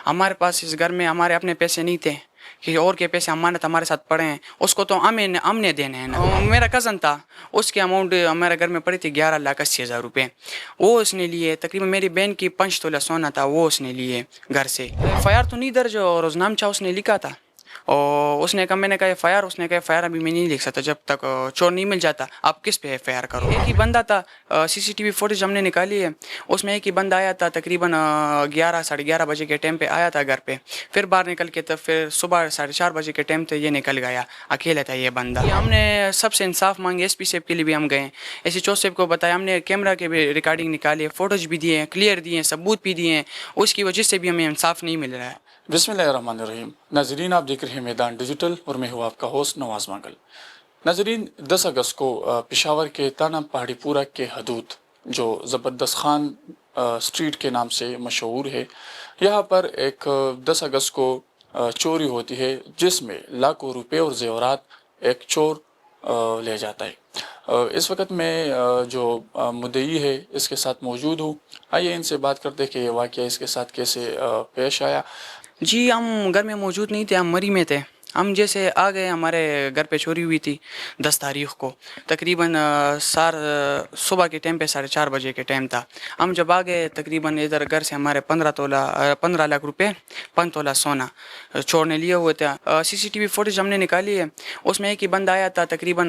हमारे पास इस घर में हमारे अपने पैसे नहीं थे कि और के पैसे अमानत हमारे साथ पड़े हैं, उसको तो हमने देने हैं ना। मेरा कज़न था, उसकी अमाउंट हमारे घर में पड़ी थी 11,80,000 रुपये। वो उसने लिए। तकरीबन मेरी बहन की 5 तोला सोना था, वो उसने लिए घर से। FIR तो नहीं दर्ज और रोजनामचा उसने लिखा था। और उसने कहा, मैंने कहा FIR, उसने कहा FIR अभी मैं नहीं लिख सकता जब तक चोर नहीं मिल जाता। आप किस पे FIR करो? एक ही बंदा था, CCTV फुटेज हमने निकाली है, उसमें एक ही बंदा आया था तकरीबन 11 साढ़े 11 बजे के टाइम पे आया था घर पे। फिर बाहर निकल के तो फिर सुबह 4:30 बजे के टाइम पे ये निकल गया, अकेला था ये बंदा। हमने सबसे इंसाफ मांगी, SP साहब के लिए भी हम गए, SHO साहब को बताया, हमने कैमरा के भी रिकॉर्डिंग निकाली है, फोटोज भी दिए हैं, क्लियर दिए हैं, सबूत भी दिए हैं, उसकी वजह से भी हमें इंसाफ नहीं मिल रहा है। बिस्मिल्लाहिर्रहमानिर्रहीम। नाजरीन, आप देख रहे हैं मैदान डिजिटल और मैं हूँ आपका होस्ट नवाज मांगल। नाजरीन, 10 अगस्त को पेशावर के ताना पहाड़ी पूरा के हदूद जो ज़बरदस्त खान स्ट्रीट के नाम से मशहूर है, यहाँ पर एक 10 अगस्त को चोरी होती है जिसमें लाखों रुपए और जेवरात एक चोर ले जाता है। इस वक्त मैं जो मुद्दई है इसके साथ मौजूद हूँ। आइए इनसे बात करते हैं कि ये वाक़या इसके साथ कैसे पेश आया। जी, हम घर में मौजूद नहीं थे, हम मरी में थे। हम जैसे आ गए, हमारे घर पे चोरी हुई थी 10 तारीख को, तकरीबन सुबह के टाइम पे 4:30 बजे के टाइम था। हम जब आ गए तकरीबन इधर घर से हमारे 15 लाख रुपए 5 तोला सोना चोर ने लिए हुए थे। CCTV फुटेज हमने निकाली है, उसमें एक ही बंदा आया था तकरीबन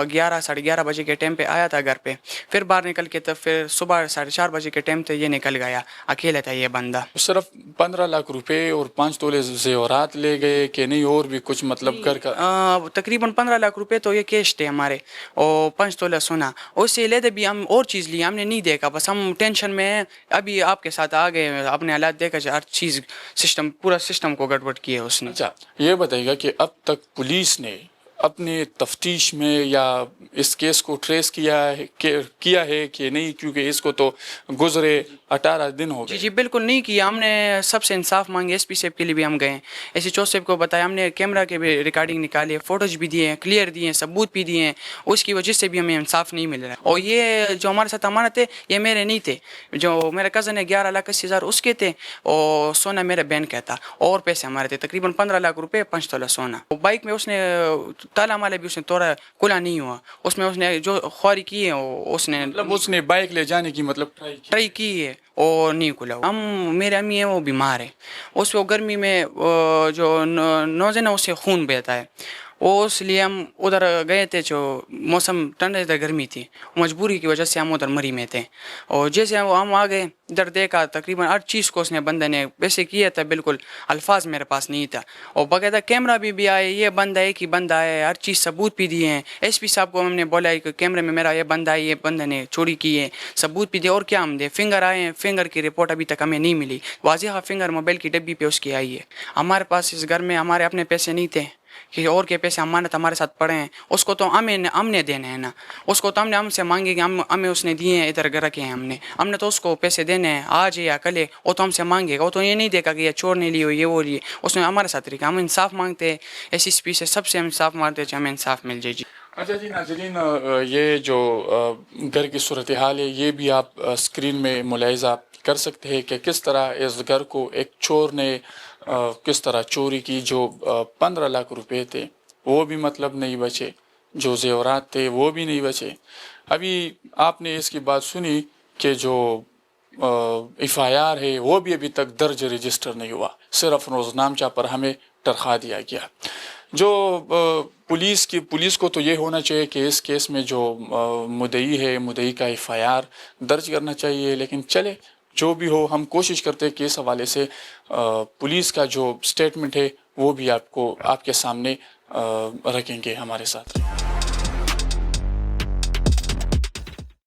11 साढ़े 11 बजे के टाइम पे आया था घर पे। फिर बाहर निकल के तो फिर सुबह 4:30 बजे के टाइम पे ये निकल गया, अकेला था ये बंदा। सिर्फ 15 लाख रुपए और 5 तोले जेवरात ले गए कि नहीं और भी कुछ, मतलब घर का? तकरीबन 15 लाख रुपए तो ये कैश थे हमारे, और 5 तोला सोना। उससे लेते भी हम और चीज़ ली, हमने नहीं देखा, बस हम टेंशन में हैं। अभी आपके साथ आ गए, अपने हालात देखा, हर चीज़ पूरा सिस्टम को गड़बड़ किया उसने। अच्छा, ये बताइएगा कि अब तक पुलिस ने अपने तफ्तीश में या इस केस को ट्रेस किया है कि नहीं, क्योंकि इसको तो गुजरे 18 दिन हो गए। जी बिल्कुल नहीं किया। हमने सबसे इंसाफ मांगे, SP साहब के लिए भी हम गए, SHO साहब को बताया, हमने कैमरा के भी रिकॉर्डिंग निकाली है, फोटोज भी दिए हैं, क्लियर दिए हैं, सबूत भी दिए हैं, उसकी वजह से भी हमें इंसाफ नहीं मिल रहा है। और ये जो हमारे साथ अमानत है ये मेरे नहीं थे, जो मेरा कज़न है 11,80,000 उसके थे, और सोना मेरे बहन का था, और पैसे हमारे थे तकरीबन 15 लाख रुपए 5 तोला सोना। बाइक में उसने ताला माला भी उसने तोड़ा, खुला नहीं हुआ, उसमें उसने जो ख्वारी की है उसने, मतलब उसने बाइक ले जाने की मतलब ट्राई की है और नहीं खुला। हम मेरे अम्मी है वो बीमार है, उसको गर्मी में जो नोज़ है ना उससे खून बहता है, वो इसलिए हम उधर गए थे। जो मौसम ठंड था, गर्मी थी, मजबूरी की वजह से हम उधर मरी में थे। और जैसे हम आ गए इधर देखा, तकरीबन हर चीज़ को उसने बंदे ने वैसे किया था, बिल्कुल अल्फाज मेरे पास नहीं था। और बाकायदा कैमरा भी आए, ये बंदा है कि बंदा है, हर चीज़ सबूत भी दिए हैं। SP साहब को हमने बोला है कि कैमरे में मेरा ये बंदा है, ये बंदे ने चोरी की है, सबूत भी दिए। और क्या हम दे, फिंगर आए हैं, फिंगर की रिपोर्ट अभी तक हमें नहीं मिली, वाज़िहा फिंगर मोबाइल की डब्बी पे उसकी आई है। हमारे पास इस घर में हमारे अपने पैसे नहीं थे कि और के पैसे अमानत हमारे साथ पड़े हैं, उसको तो हमने देने हैं ना, उसको तो हमसे मांगेंगे, हमें उसने दिए हैं, इधर रखे हैं हमने तो उसको पैसे देने हैं, आज या कल है, वो तो हमसे मांगेगा। वो तो ये नहीं देखा कि ये चोर ने लिए, ये वो लिए, उसने हमारे साथ रखा। हम इंसाफ मांगते हैं SSP से, सबसे हम इंसाफ मांगते हैं, हमें इंसाफ मिल जाए जी। अच्छा जी नाज़रीन, ये जो घर की सूरत हाल है ये भी आप स्क्रीन में मुलाहिज़ा कर सकते हैं कि किस तरह इस घर को एक चोर ने किस तरह चोरी की। जो 15 लाख रुपए थे वो भी मतलब नहीं बचे, जो जेवरात थे वो भी नहीं बचे। अभी आपने इसकी बात सुनी कि जो FIR है वो भी अभी तक दर्ज रजिस्टर नहीं हुआ, सिर्फ रोजनामचा पर हमें तरखा दिया गया। जो पुलिस को तो ये होना चाहिए कि इस केस में जो मुद्दई है, मुद्दई का FIR दर्ज करना चाहिए। लेकिन चले जो भी हो, हम कोशिश करते हैं कि इस हवाले से पुलिस का जो स्टेटमेंट है वो भी आपके सामने रखेंगे हमारे साथ।